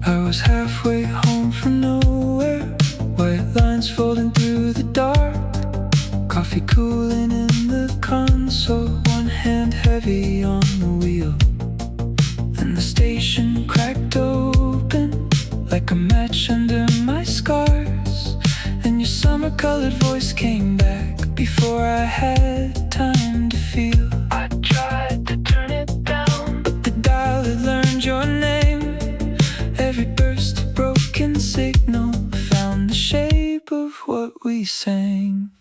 I was halfway home from nowhere, white lines folding through the dark, coffee cooling in the console, one hand heavy on the wheel. Then the station cracked open like a match under my scars, and your summer-colored voice came back before I had time to feel. I tried to turn it down, but the dial had learned your name. Every burst of broken signal found the shape of what we sang.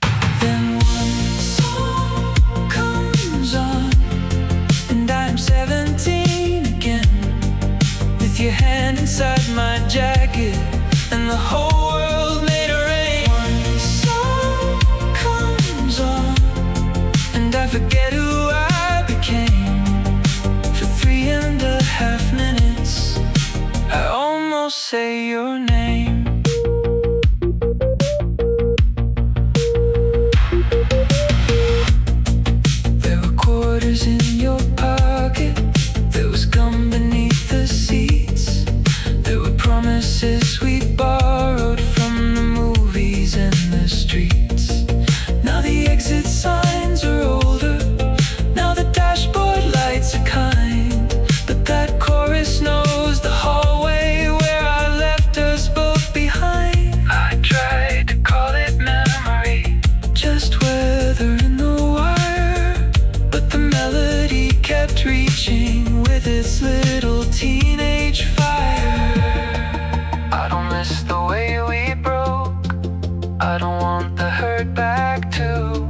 Then one song comes on, and I'm 17 again, with your hand inside my jacket, and the whole world made a rain. One song comes on, and I forget who I became. For 3.5 minutes I almost say your name. There were quarters in your pocket, there was gum beneath the seats, there were promises we'd borrowed from the movies and the streets. Now the exit signs are older, now the dashboard lights are kind, but that chorus knows the hallway where I left us both behind. I tried to call it memory, just weather in the wire, but the melody kept reaching with its little teenage fire. I don't miss the way we broke, I don't want the hurt back too.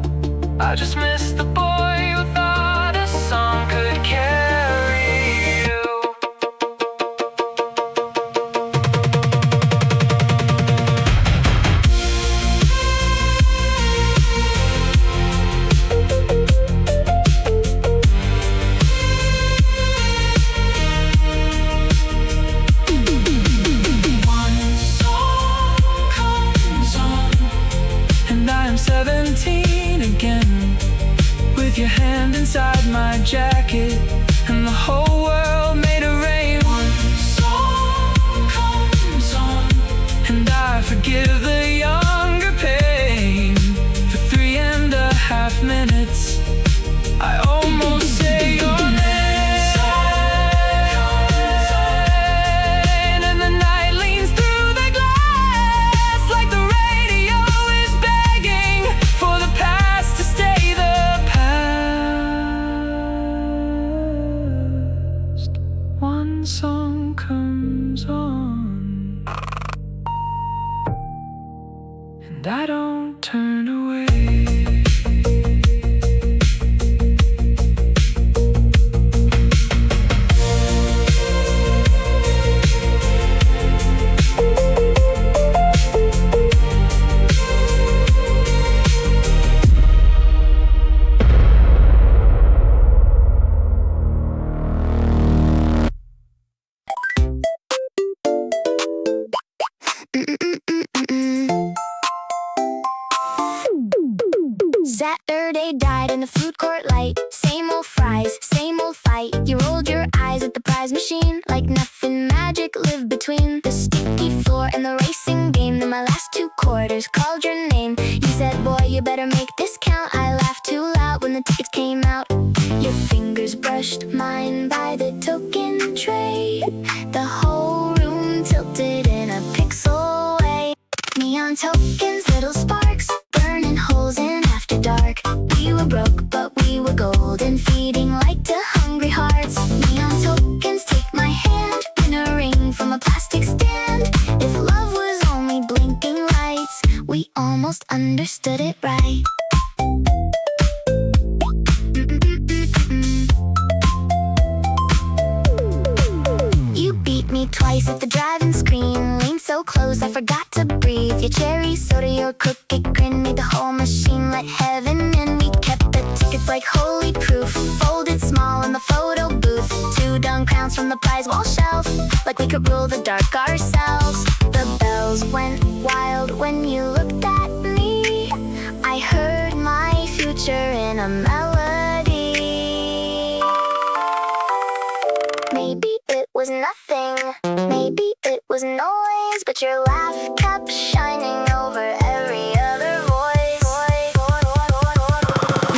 I just miss the boy who thought a song could carry you. One song comes on, and I'm 17 again, with your hand inside my jacket, and the whole world made a rain. One song comes on, and I forgive the younger pain. For 3.5 minutes I almost say your name. And the night leans through the glass like the radio is begging for the past to stay the past. One song comes on, and I don't turn away. Saturday died in the food court light. Same old fries, same old fight. You rolled your eyes at the prize machine like nothing magic lived between the sticky floor and the racing game. Then my last 2 quarters called your name. You said, boy, you better make this count. I laughed too loud when the tickets came out. Your fingers brushed mine by the token tray. The whole room tilted in a pixel way. Neon tokens, little sparks, burning holes in after dark. We were broke, but we were golden, feeding light to hungry hearts. Neon tokens, take my hand, win a ring from a plastic stand. If love was only blinking lights, we almost understood it right. You beat me twice at the driving screen, leaned so close I forgot to breathe. Your cherry soda, your crooked grin made the whole machine let heaven in. We kept the tickets like holy proof, folded small in the photo booth. 2 done crowns bounce from the prize wall shelf, like we could rule the dark ourselves. The bells went wild when you looked at me. I heard my future in a melody. Maybe it was nothing, maybe it was noise, but your laugh kept shining over every other voice.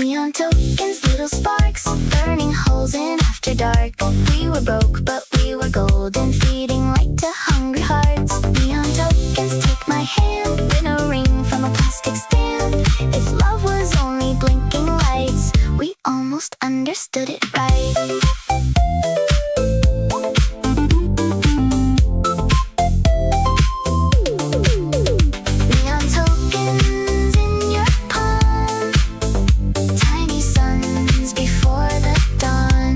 Neon tokens, little sparks, burning holes in after dark. We were broke, but we were golden, feeding light to hungry hearts. Neon tokens, take my hand, win a ring from a plastic stand. If love was only blinking lights, we almost understood it right. Neon tokens in your palm, tiny suns before the dawn.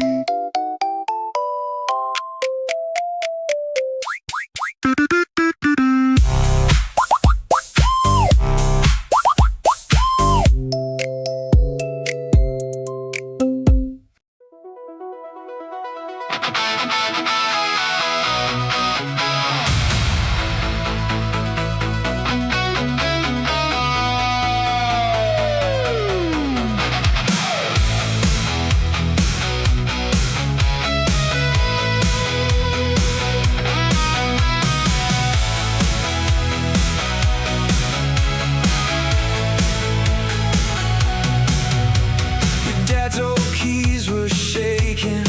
Your dad's old keys were shaking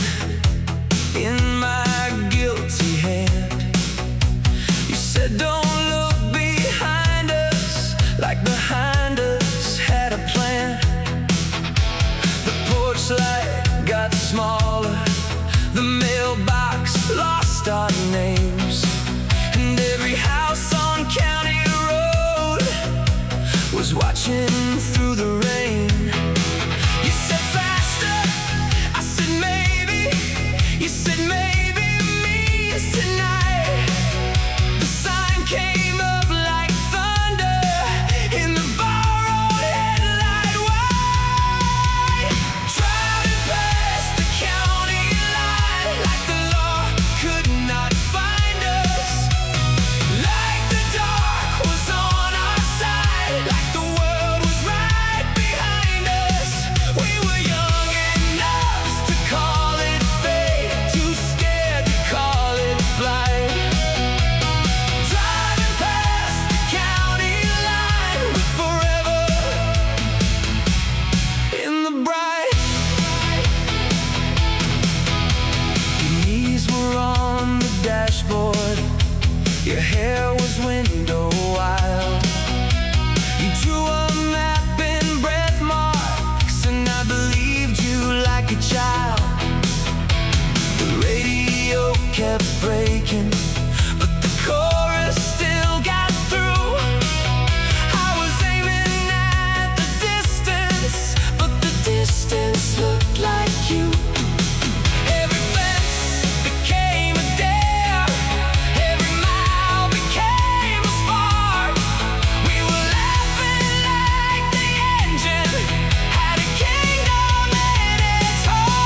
in my guilty hand. You said don't look behind us, like behind us had a plan. The porch light got smaller, the mailbox lost our names, and every house on County Road was watching through the rain. You said faster, I said maybe. You said maybe me is tonight. The sign came up like thunder in the borrowed headlight white. Driving past the county line like the law could not find us, like the dark was on our side, like the world was right behind us. We were young enough to call it fate, too scared to call it flight. Driving past the county line with forever in the bright. Your knees were on the dashboard, your hair was window wild. You drew a map in breath marks, and I believed you like a child. The radio kept breaking, but the chorus still got through. I was aiming at the distance, but the distance looked like you. Every fence became a dare, every mile became a spark. We were laughing like the engine had a kingdom in its heart.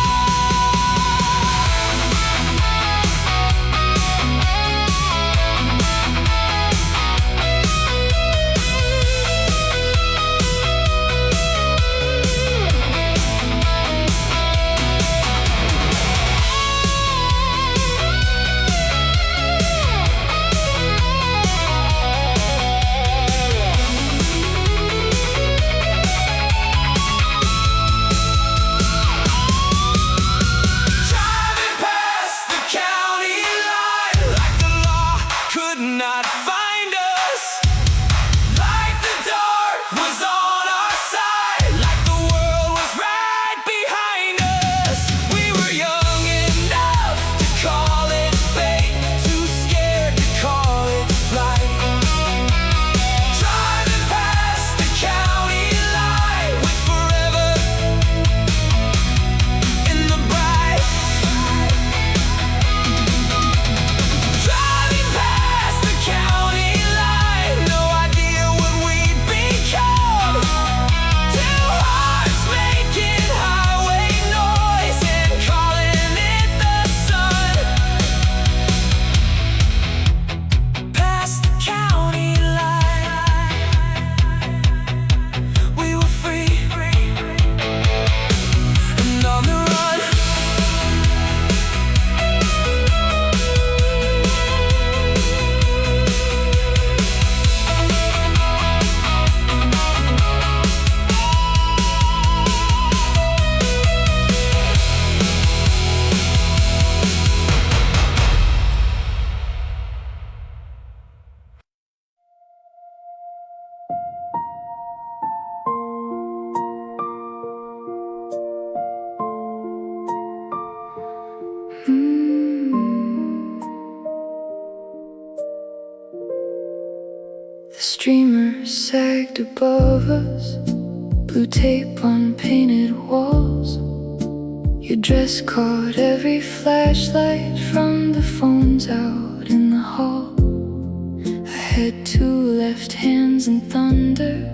Streamers sagged above us, blue tape on painted walls. Your dress caught every flashlight from the phones out in the hall. I had two left hands and thunder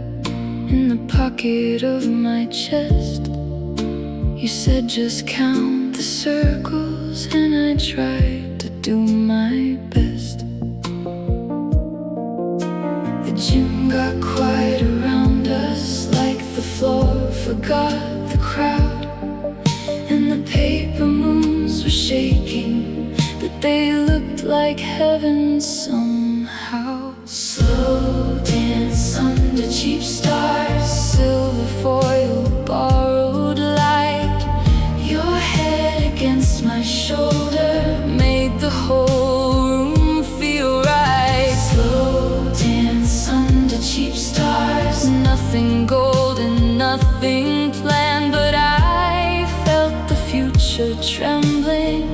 in the pocket of my chest. You said just count the circles, and I tried to do my best. The gym got quiet around us, like the floor forgot the crowd. And the paper moons were shaking, but they looked like heaven somehow. Slow dance under cheap stars, silver foil, borrowed light. Your head against my shoulder made the whole room feel right. Slow dance under cheap stars, nothing golden, nothing planned, but I felt the future trembling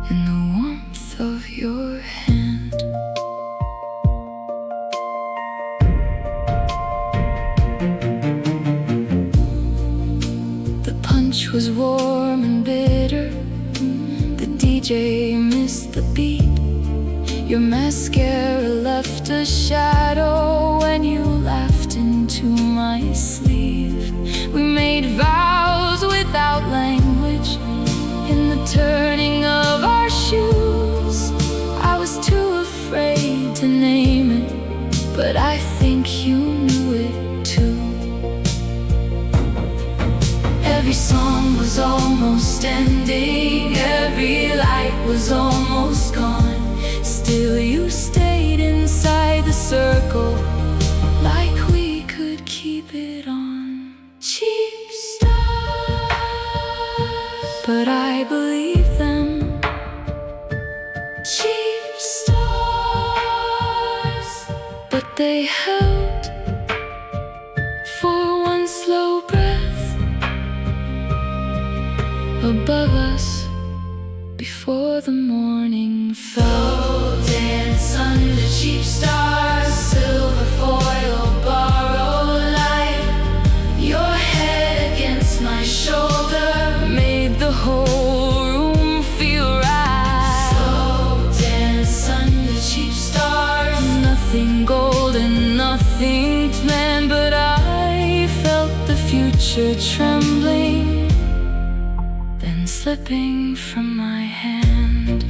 in the warmth of your hand. The punch was warm and bitter, the DJ missed the beat. Your mascara left a shadow when you laughed into my sleeve. We made vows without language in the turning of our shoes. I was too afraid to name it, but I think you knew it too. Every song was almost ending, every light was almost gone. Still you stayed inside the circle, like we could keep it on. Cheap stars, but I believe them. Cheap stars, but they held for one slow breath above us before the morning fell. Dance under cheap stars, silver foil, borrowed light. Your head against my shoulder made the whole room feel right. Slow dance under cheap stars, nothing golden, nothing planned, but I felt the future trembling, then slipping from my hand.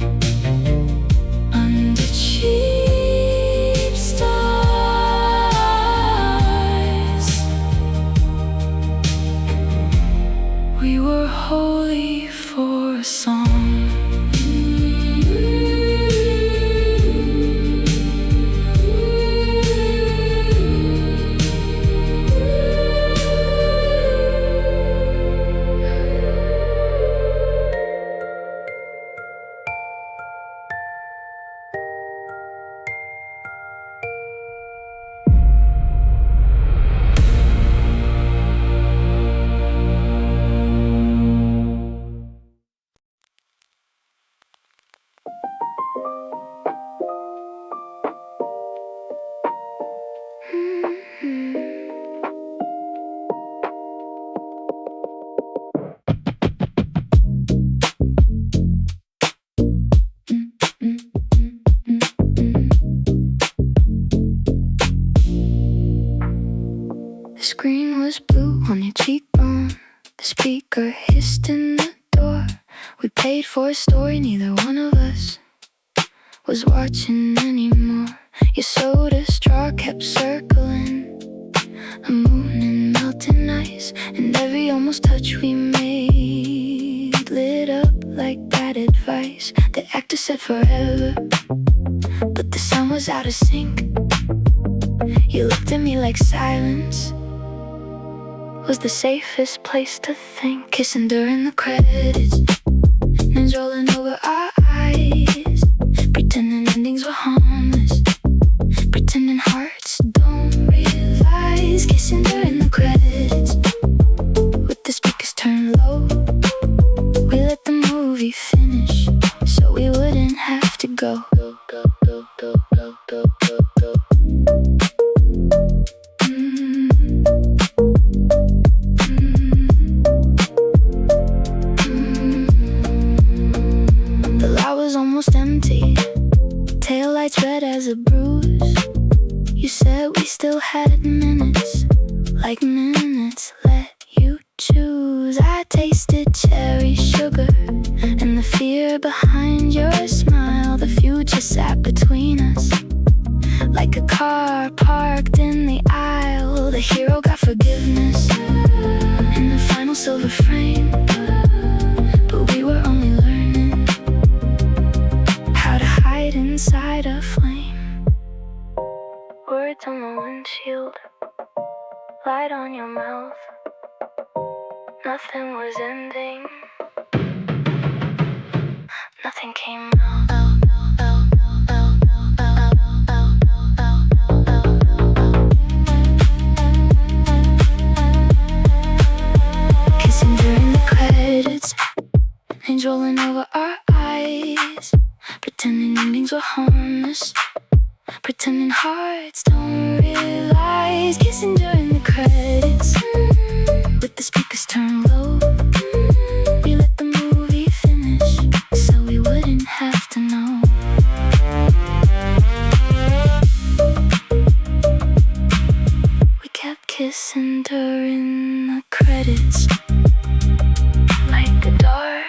Under cheap stars, we were holy for a song. The screen was blue on your cheekbone, the speaker hissed in the door. We paid for a story neither one of us was watching anymore. Your soda straw kept circling a moon in melting ice, and every almost touch we made lit up like bad advice. The actor said forever, but the sound was out of sync. You looked at me like silence was the safest place to think. Kissing during the credits, names rolling over our eyes, pretending endings were harmless, pretending hearts don't realize. Kissing during the credits, with the speakers turned low. We let the movie finish so we wouldn't have to go. Go, go, go, go, go, go, go, go. almost empty, taillights red as a bruise. You said we still had minutes, like minutes, let you choose. I tasted cherry sugar and the fear behind your smile. The future sat between us, like a car parked in the aisle. The hero got forgiveness in the final silver frame, but we were only learning how to hide inside a flame. Words on the windshield, light on your mouth. Nothing was ending, nothing came out. Kissing during the credits, names rolling over our eyes, pretending endings were harmless, pretending hearts don't realize. Kissing during the credits, with the speakers turned low. We let the movie finish, so we wouldn't have to know. We kept kissing during the credits, like the dark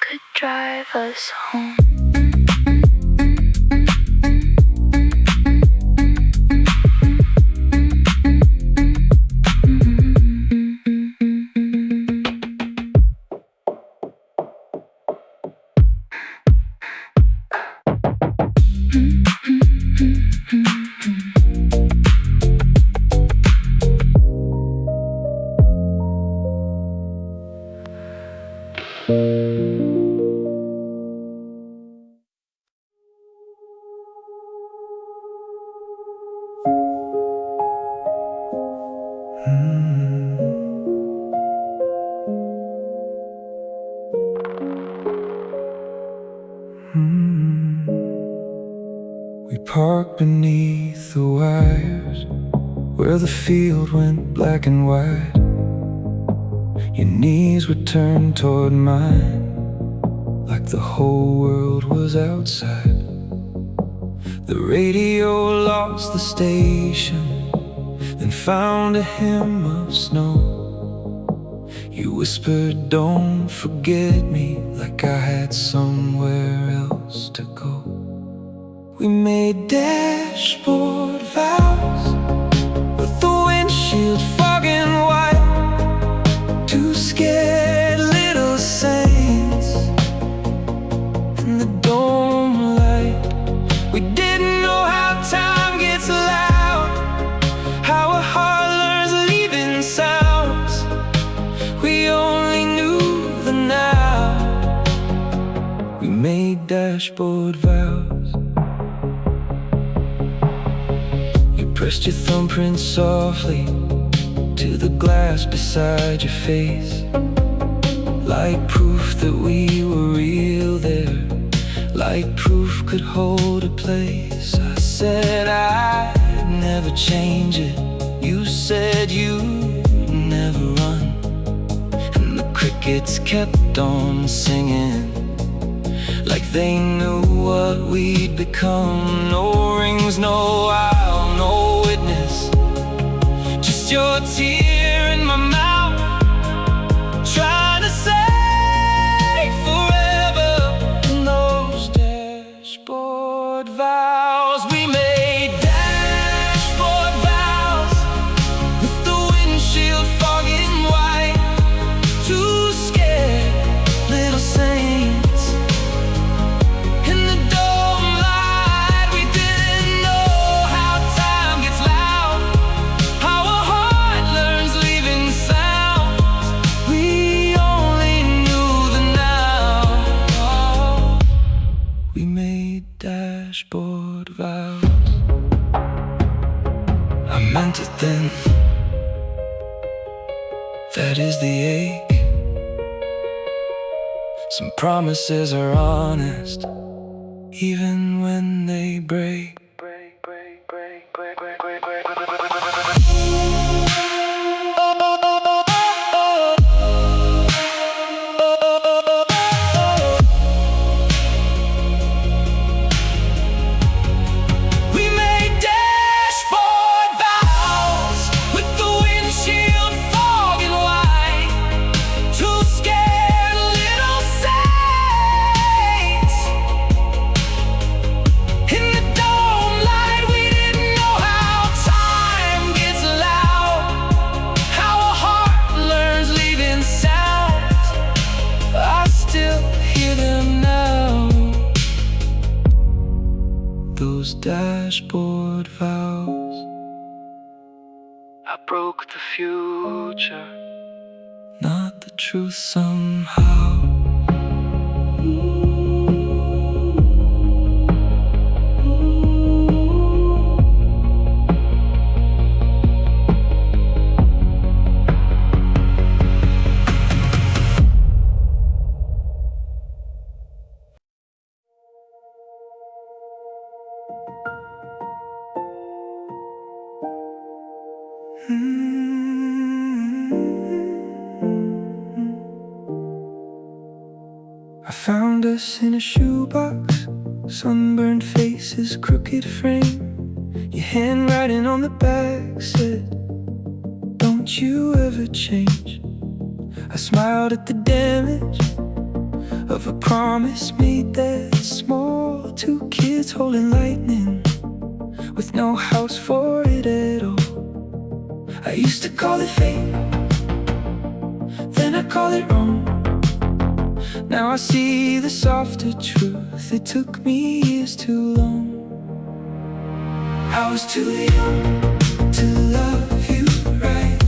could drive us home. We parked beneath the wires, where the field went black and white. Your knees were turned toward mine, like the whole world was outside. The radio lost the station, then found a hymn of snow. You whispered, don't forget me, like I had somewhere else to go. We made dashboard vows, with the windshield fogging white. Two scared little saints in the dome light. We didn't know how time gets loud, how a heart learns leaving sounds. We only knew the now. We made dashboard vows. Pressed your thumbprint softly to the glass beside your face, like proof that we were real there, like proof could hold a place. I said I'd never change it, you said you'd never run, and the crickets kept on singing, like they knew what we'd become. No rings, no aisle, no witness, just your tear in my mouth, trying to say forever in those dashboard vows. We made dashboard vows, with the windshield fogging white. Two scared little saints in the dome light. We didn't know how time gets loud, how a heart learns leaving sounds. We only knew the now. We made dashboard vows. I meant it then, that is the ache. Some promises are honest, even when they break. those dashboard vows. I broke the future, not the truth somehow. I found us in a shoebox, sunburned faces, crooked frame. Your handwriting on the back said, "Don't you ever change." I smiled at the damage of a promise made that small. Two kids holding lightning with no house for it at all. I used to call it fate, then I call it wrong. Now I see the softer truth. It took me years too long. I was too young to love you right,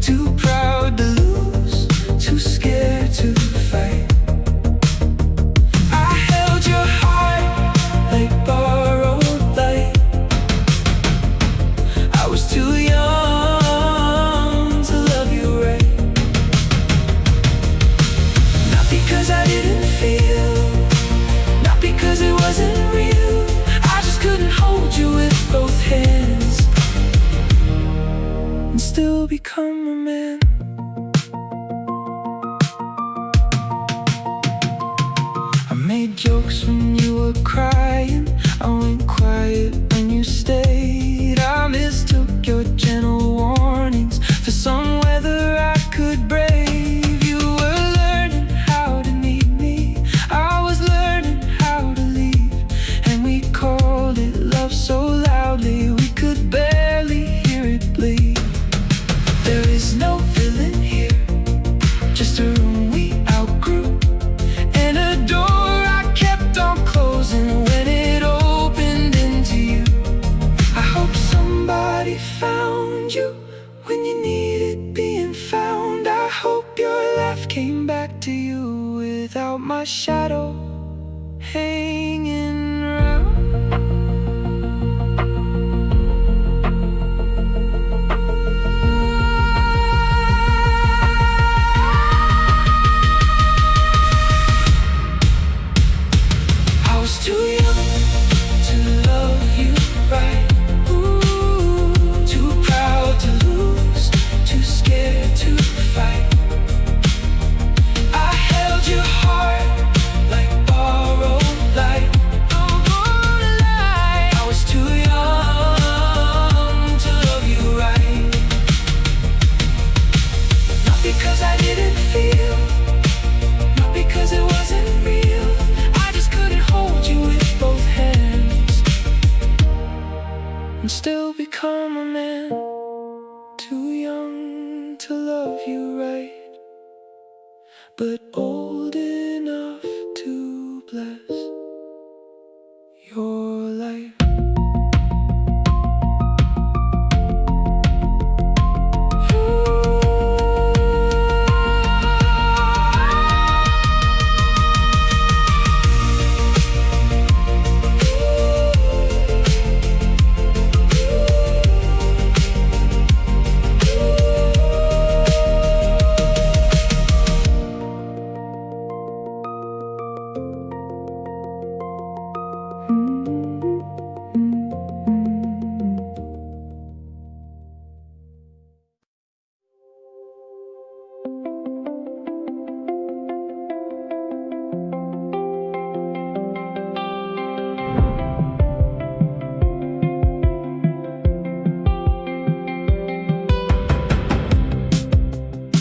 too proud to lose, too scared to fight. I held your heart like borrowed light. I was too young to love you right. Not because I didn't feel, not because it wasn't real. I just couldn't hold you with both hands and still become a man. I made jokes when you were crying, I went quiet when you stayed. I mistook your gentle warnings for some weather I could brave. You were learning how to need me, I was learning how to leave. And we called it love so loudly we could barely hear it bleed. There is no villain here, just a room we outgrew, and a door I kept on closing when it opened into you. I hope somebody found you when you needed being found. I hope your laugh came back to you without my shadow hanging around. I was too young to love you right, ooh, too proud to lose, too scared to fight. I held your heart like borrowed light. I was too young to love you right. Not because I didn't feel, not because it wasn't real. I just couldn't hold you with both hands and still become a man. Too young to love you right, but old enough to bless your life.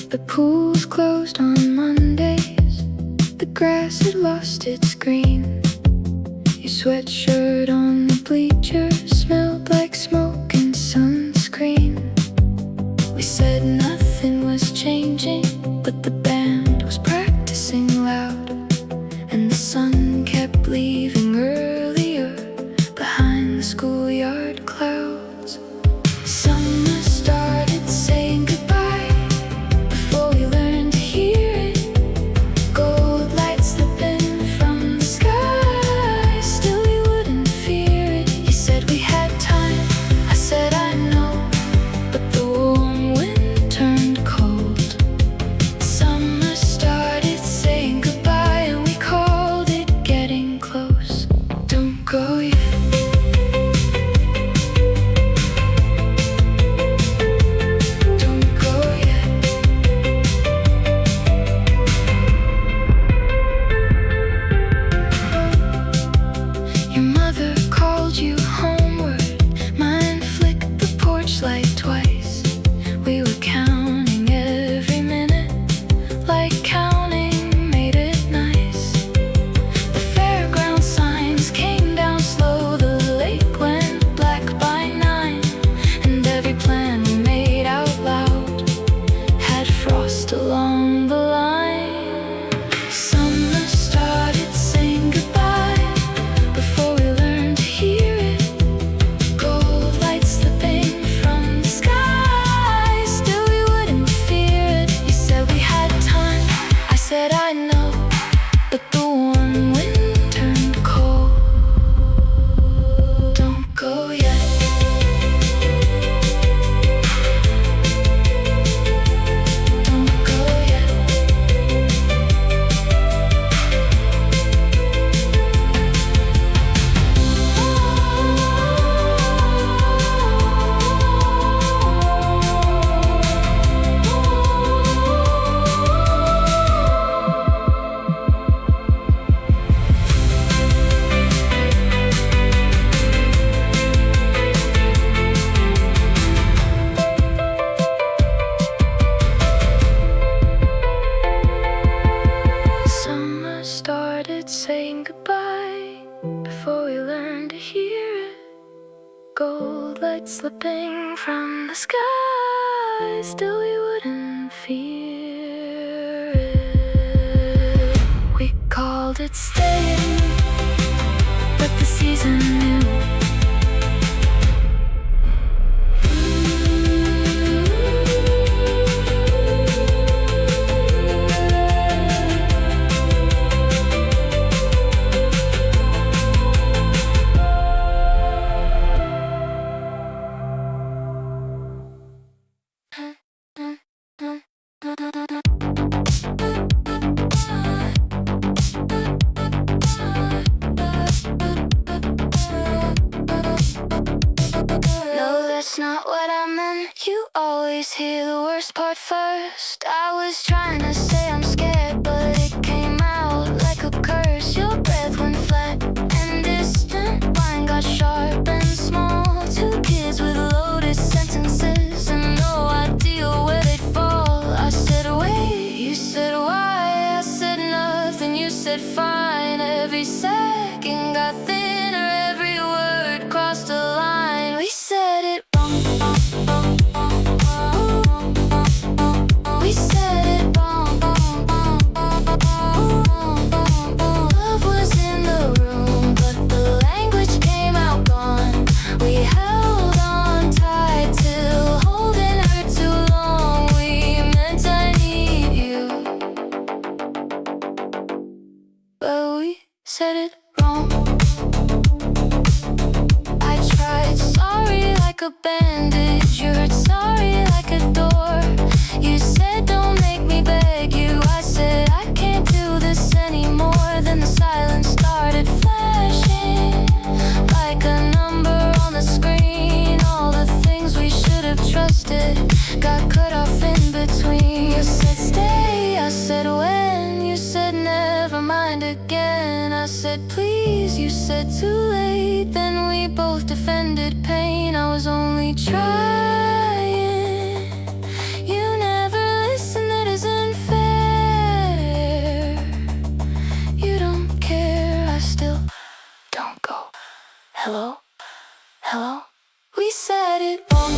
The pool's closed on Mondays, the grass had lost its green. Your sweatshirt on the bleachers smelled like smoke and sunscreen. We said nothing was changing, but the band was practicing loud, and the sun kept leaving earlier by before we learn to hear it. Gold light slipping from the sky, still we wouldn't fear it. We called it staying, but the season knew. That's not what I meant. You always hear the worst part first. I was trying to say I'm scared, but it came out like a curse. Your breath went flat and distant, mine got sharp and small. Two kids with loaded sentences and no idea where they'd fall. I said wait, you said why? I said nothing, you said fine. Every second got thinner, every word crossed a line. We said it. We said it wrong. Love was in the room, but the language came out gone. We held on tight till holding hurt too long. We meant I need you, but we said it wrong. I tried sorry like a bandage, you heard sorry like a door. You said don't make me beg you, I said I can't do this anymore. Then the silence started flashing like a number on the screen. All the things we should have trusted got cut off in between. You said stay, I said when. You said never mind again, I said please. You said too late, then we both defended pain. I was only trying. You never listen, that isn't fair. You don't care, I still don't go. Hello? Hello? We said it wrong.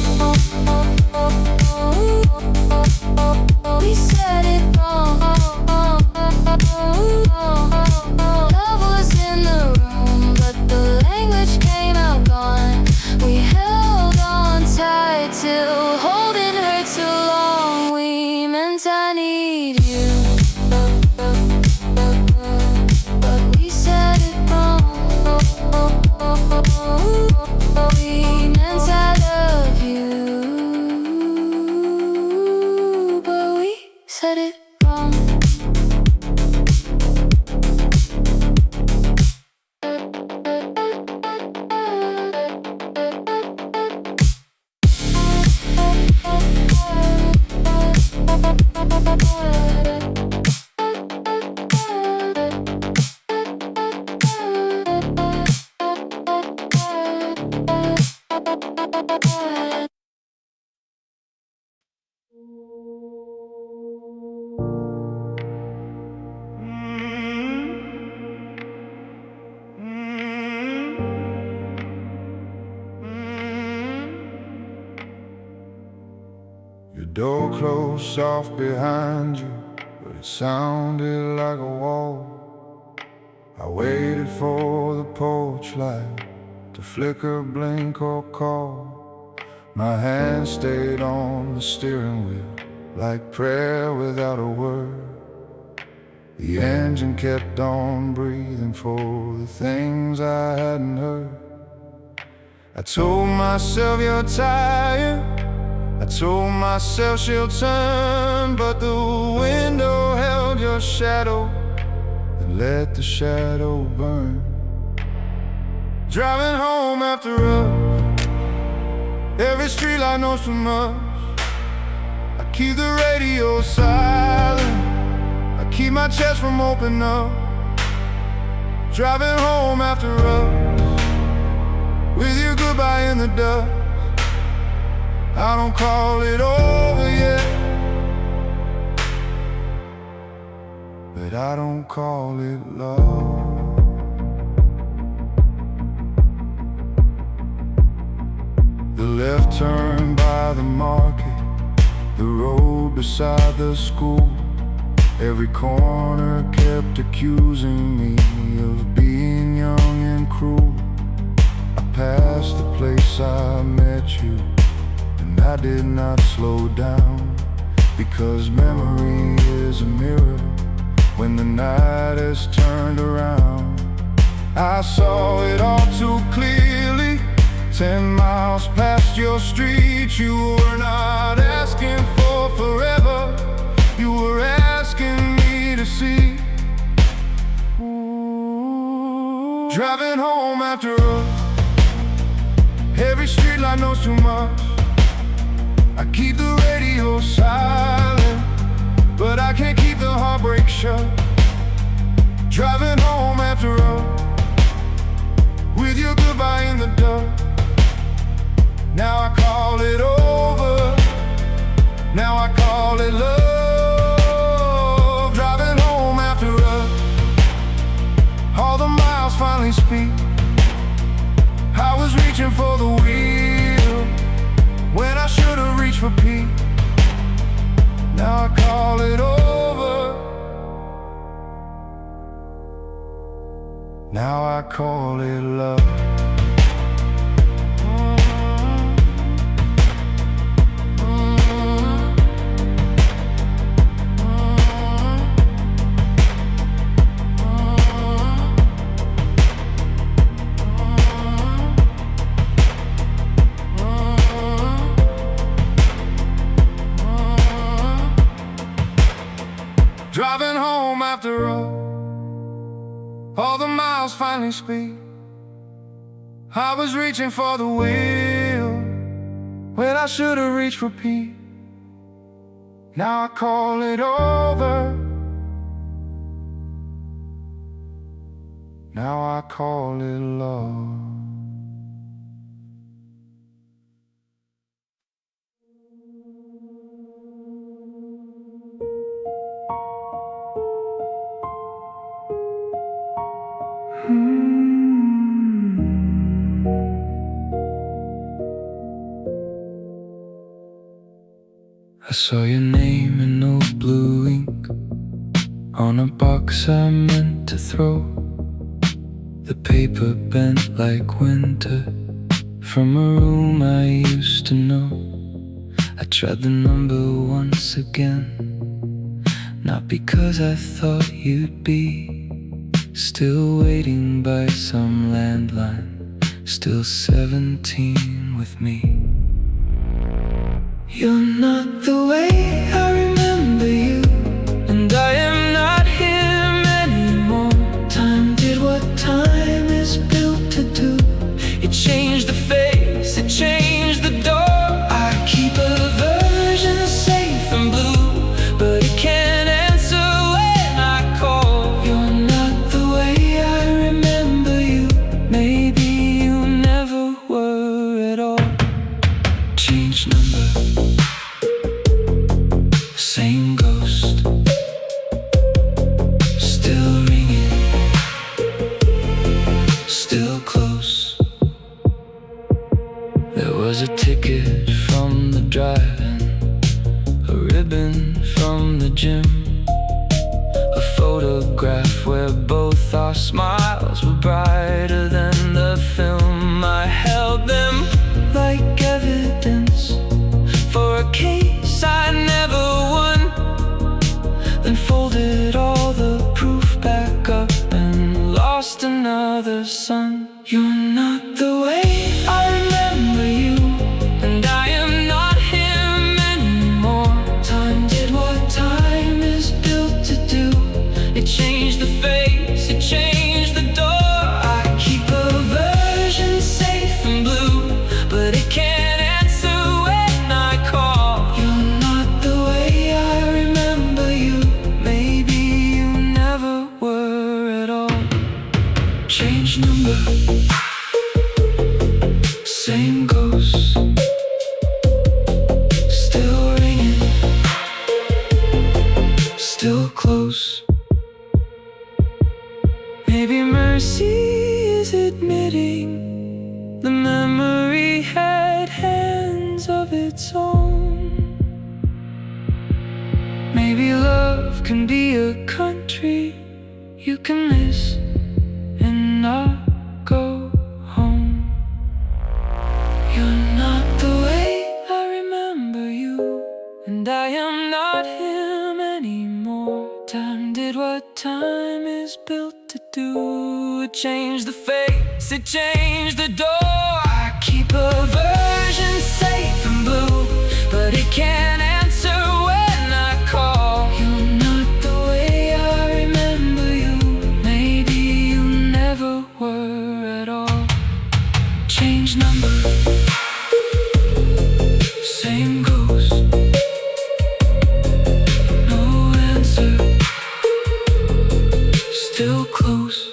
We said it wrong. Love was in the room, but the language came out gone. We held on tight till holding hurt too long. We meant I need you, but we said it wrong. We meant I love you, but we said it wrong. Your door closed soft behind you, but it sounded like a wall. I waited for the porch light to flicker, blink or call. My hand stayed on the steering wheel like prayer without a word. The engine kept on breathing for the things I hadn't heard. I told myself you're tired, I told myself she'll turn, but the window held your shadow and let the shadow burn. Driving home after us, every streetlight knows too much. I keep the radio silent, I keep my chest from opening up. Driving home after us, with your goodbye in the dust. I don't call it over yet, but I don't call it love. turn by the market, the road beside the school. Every corner kept accusing me of being young and cruel. I passed the place I met you, and I did not slow down, because memory is a mirror when the night has turned around. I saw it all too clearly, 10 miles past your street. You were not asking for forever, you were asking me to see. Ooh. Driving home after us, every street light knows too much. I keep the radio silent, but I can't keep the heartbreak shut. Driving home after us, with your goodbye in the dust. Now I call it over, now I call it love. Driving home after us, all the miles finally speak. I was reaching for the wheel when I should've reached for peace. Now I call it over, now I call it love. Driving home after all the miles finally speak. I was reaching for the wheel when I should've reached for peace. Now I call it over, now I call it love. I saw your name in old blue ink on a box I meant to throw. The paper bent like winter from a room I used to know. I tried the number once again, not because I thought you'd be still waiting by some landline, still 17 with me. You're not the way I remember you, and I am not him anymore. Time did what time is built to do. It changed the face, it changed the door. I keep a version safe and blue, but it can't answer when I call. You're not the way I remember you, maybe you never were at all. Change number, same ghost, still ringing, still close. There was a ticket from the drive-in, a ribbon from the gym, a photograph where both our smiles were brighter than the film. I held them like evidence for a case I never won, then folded all the proof back up and lost another son. You're not the way I remember you, and I am not him anymore. Time did what time is built to do. It changed the face, it changed the door. I keep a version safe and blue, but it can't answer when I call. You're not the way I remember you, maybe you never were at all. Change number, same ghost, still ringing, still close. Maybe mercy is admitting the memory had hands can miss and not go home. You're not the way I remember you, and I am not him anymore. Time did what time is built to do. It changed the face, it changed the door. I keep a version safe and blue, but it can't answer when I call. You're not the way I remember you. Maybe you never were at all. Change number, same ghost. No answer, still close.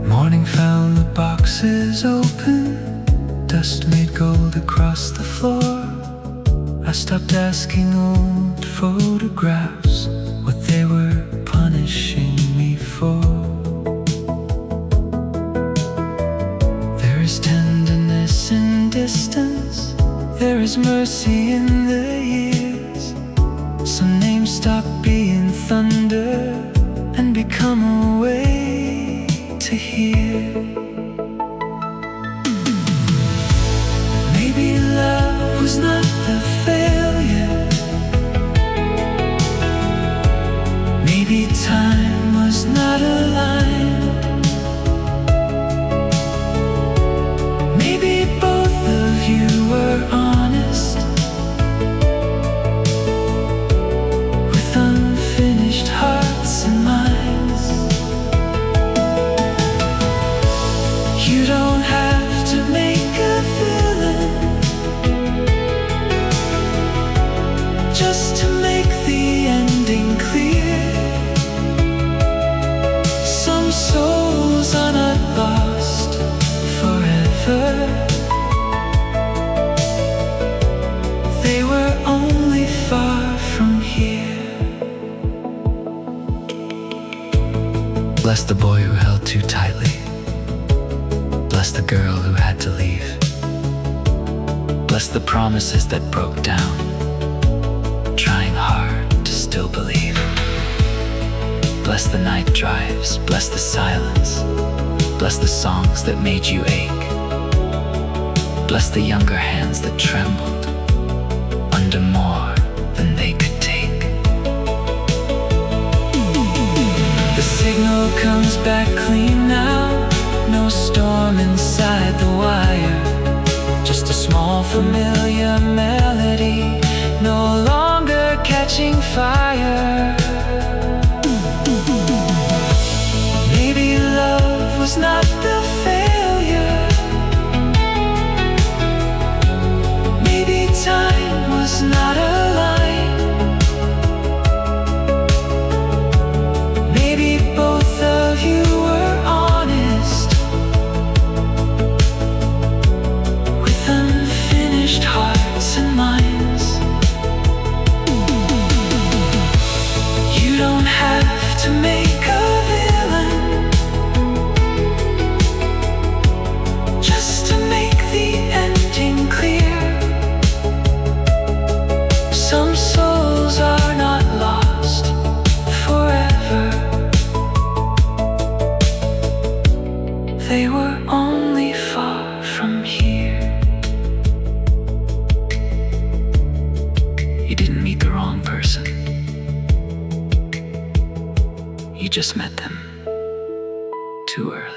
Morning found the boxes open, dust made gold across the floor. I stopped asking old photographs what they were punishing me for. There is tenderness in distance, there is mercy in the years. Some names stop being thunder and become a way to hear. Maybe love was not the failure. Maybe time was not aligned. Maybe both of you were honest, with unfinished hearts and minds. You don't have to make a villain just to make the ending clear. Some souls are not lost forever. They were only far from here. Bless the boy who held too tightly. Bless the girl who had to leave. Bless the promises that broke down, trying hard to still believe. Bless the night drives, bless the silence, bless the songs that made you ache. Bless the younger hands that trembled under more than they could take. The signal comes back clean now, no storm inside the wire. Just a small familiar melody, no longer catching fire. Maybe love was not the failure. Maybe time was not aligned. Maybe both of you were honest, with unfinished hearts and minds. You don't have to make a villain just to make the ending clear. Some souls are not lost forever. They were only far from here. You didn't meet the wrong person. You just met them too early.